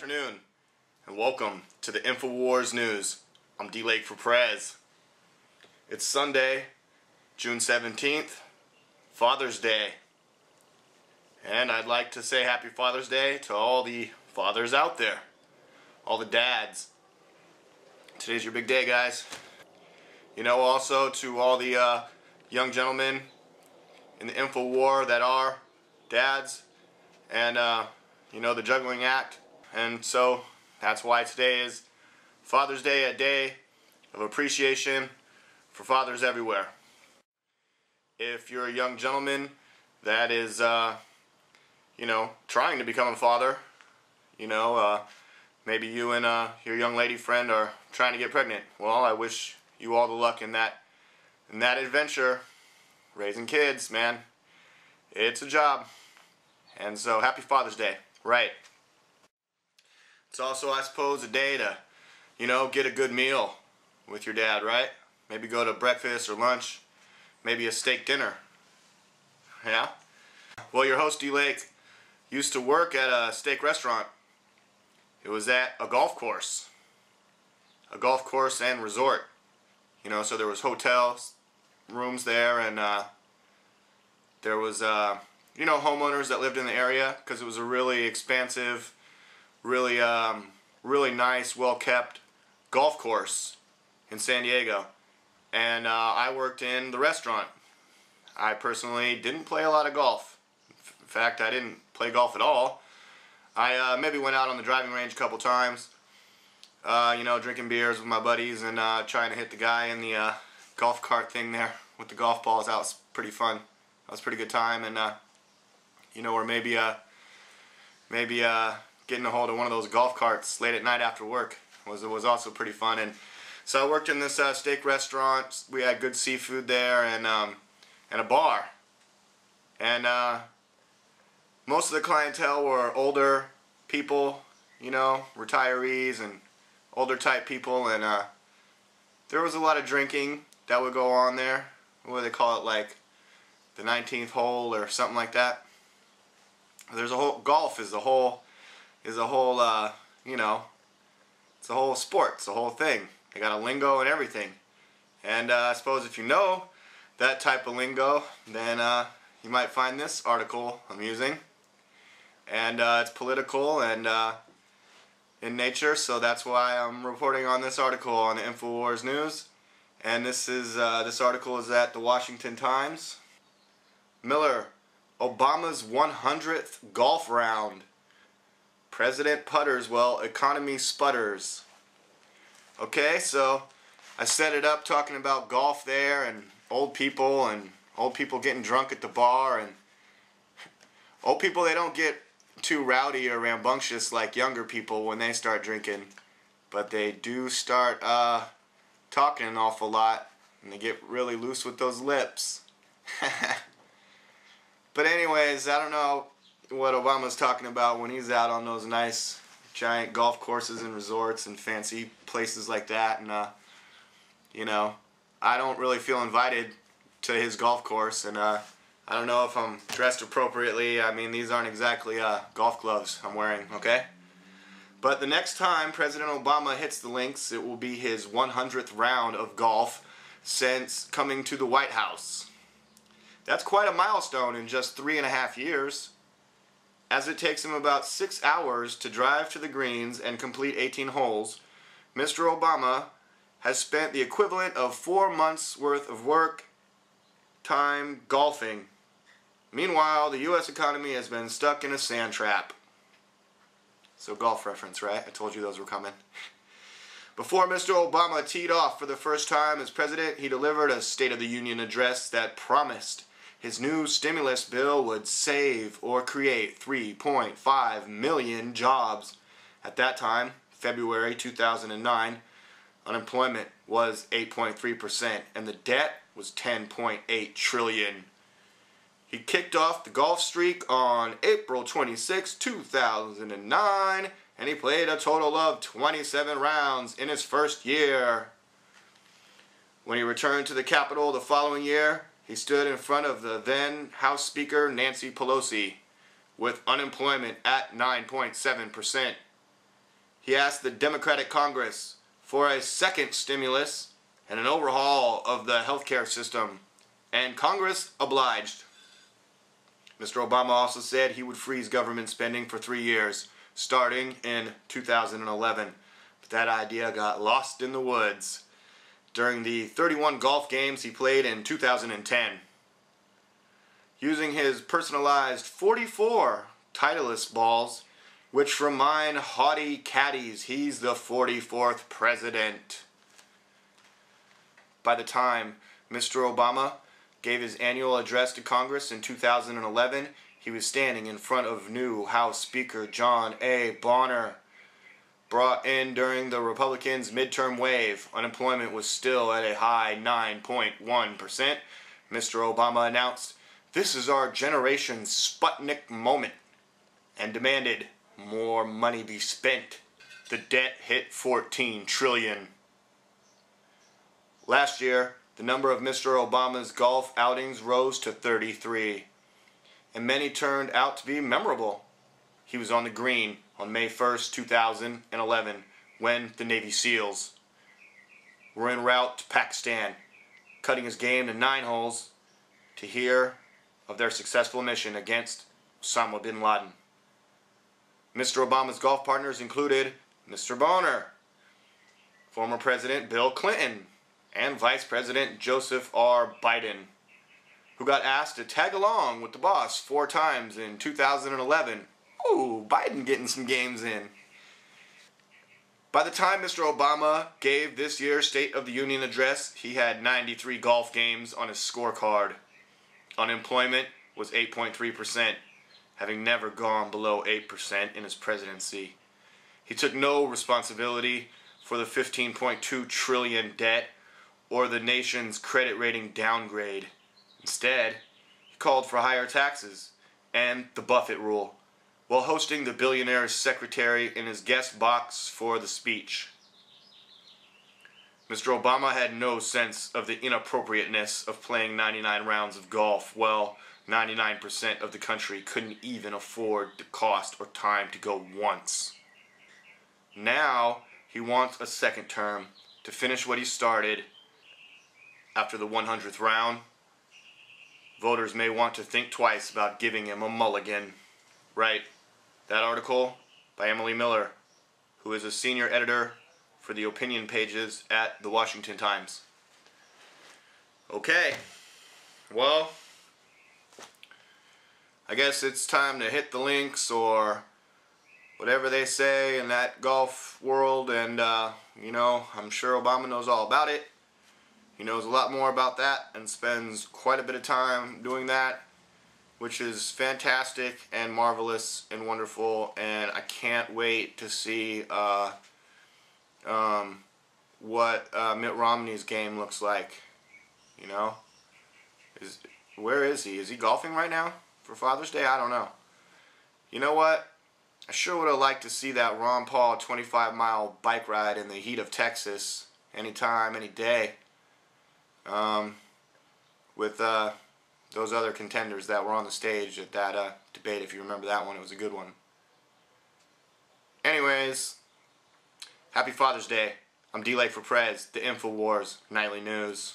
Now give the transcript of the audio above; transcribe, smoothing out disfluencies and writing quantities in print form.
afternoon, and welcome to the InfoWars News. I'm DLAKE for PREZ. It's Sunday, June 17th, Father's Day. And I'd like to say Happy Father's Day to all the fathers out there, all the dads. Today's your big day, guys. You know, also to all the young gentlemen in the info war that are dads and you know, the juggling act. And so that's why today is Father's Day, a day of appreciation for fathers everywhere. If you're a young gentleman that is you know, trying to become a father, you know, maybe you and your young lady friend are trying to get pregnant, well, I wish you all the luck in that adventure. Raising kids, man, it's a job. And so happy Father's Day. Right. It's also, I suppose, a day to, you know, get a good meal with your dad, right? Maybe go to breakfast or lunch, maybe a steak dinner. Yeah? Well, your host DLAKE used to work at a steak restaurant. It was at a golf course and resort. You know, so there was hotels, rooms there, and there was you know, homeowners that lived in the area, because it was a really expansive, really nice, well-kept golf course in San Diego. And I worked in the restaurant. I personally didn't play a lot of golf. In fact, I didn't play golf at all. I maybe went out on the driving range a couple times, you know, drinking beers with my buddies and trying to hit the guy in the golf cart thing there with the golf balls. That was pretty fun. That was a pretty good time. And you know, or maybe getting a hold of one of those golf carts late at night after work was also pretty fun. And so I worked in this steak restaurant. We had good seafood there, and a bar. And most of the clientele were older people, you know, retirees and older type people, and there was a lot of drinking that would go on there. What do they call it, like the 19th hole or something like that? There's a whole, golf is a whole you know, it's a whole sport, it's a whole thing. They got a lingo and everything. And I suppose if you know that type of lingo, then you might find this article amusing. And it's political and in nature, so that's why I'm reporting on this article on the InfoWars News. And this article is at the Washington Times. Miller, Obama's 100th golf round. President putters while economy sputters. Okay, so I set it up talking about golf there and old people getting drunk at the bar. And old people, they don't get too rowdy or rambunctious like younger people when they start drinking, but they do start talking an awful lot, and they get really loose with those lips. But anyways, I don't know what Obama's talking about when he's out on those nice giant golf courses and resorts and fancy places like that. And you know, I don't really feel invited to his golf course, and I don't know if I'm dressed appropriately. I mean, these aren't exactly golf gloves I'm wearing, okay? But the next time President Obama hits the links, it will be his 100th round of golf since coming to the White House. That's quite a milestone in just 3.5 years, as it takes him about 6 hours to drive to the greens and complete 18 holes. Mr. Obama has spent the equivalent of 4 months worth of work time golfing. Meanwhile, the U.S. economy has been stuck in a sand trap. So golf reference, right? I told you those were coming. Before Mr. Obama teed off for the first time as president, he delivered a State of the Union address that promised his new stimulus bill would save or create 3.5 million jobs. At that time, February 2009, unemployment was 8.3% and the debt was 10.8 trillion. He kicked off the golf streak on April 26, 2009, and he played a total of 27 rounds in his first year. When he returned to the Capitol the following year, he stood in front of the then House Speaker Nancy Pelosi with unemployment at 9.7%. He asked the Democratic Congress for a second stimulus and an overhaul of the healthcare system, and Congress obliged. Mr. Obama also said he would freeze government spending for 3 years, starting in 2011. But that idea got lost in the woods during the 31 golf games he played in 2010. Using his personalized 44 Titleist balls, which remind haughty caddies he's the 44th president. By the time Mr. Obama gave his annual address to Congress in 2011, he was standing in front of new House Speaker John A. Bonner. Brought in during the Republicans' midterm wave, unemployment was still at a high 9.1%. Mr. Obama announced, "This is our generation's Sputnik moment," and demanded more money be spent. The debt hit $14 trillion. Last year, the number of Mr. Obama's golf outings rose to 33, and many turned out to be memorable. He was on the green on May 1st, 2011, when the Navy SEALs were en route to Pakistan, cutting his game to 9 holes to hear of their successful mission against Osama bin Laden. Mr. Obama's golf partners included Mr. Bonner, former President Bill Clinton, and Vice President Joseph R. Biden, who got asked to tag along with the boss 4 times in 2011. Ooh, Biden getting some games in. By the time Mr. Obama gave this year's State of the Union address, he had 93 golf games on his scorecard. Unemployment was 8.3%, having never gone below 8% in his presidency. He took no responsibility for the $15.2 trillion debt or the nation's credit rating downgrade. Instead, he called for higher taxes and the Buffett rule, while hosting the billionaire's secretary in his guest box for the speech. Mr. Obama had no sense of the inappropriateness of playing 99 rounds of golf. Well, 99% of the country couldn't even afford the cost or time to go once. Now, he wants a second term to finish what he started. After the 100th round, voters may want to think twice about giving him a mulligan. Right. That article by Emily Miller, who is a senior editor for the opinion pages at the Washington Times. Okay, well, I guess it's time to hit the links or whatever they say in that golf world, and you know, I'm sure Obama knows all about it. He knows a lot more about that and spends quite a bit of time doing that, which is fantastic and marvelous and wonderful, and I can't wait to see what Mitt Romney's game looks like. You know, where is he? Is he golfing right now for Father's Day? I don't know. You know what? I sure would have liked to see that Ron Paul 25-mile bike ride in the heat of Texas, anytime, any day, with those other contenders that were on the stage at that debate. If you remember that one, it was a good one. Anyways, happy Father's Day. I'm DLAKE for PREZ, the InfoWars Nightly News.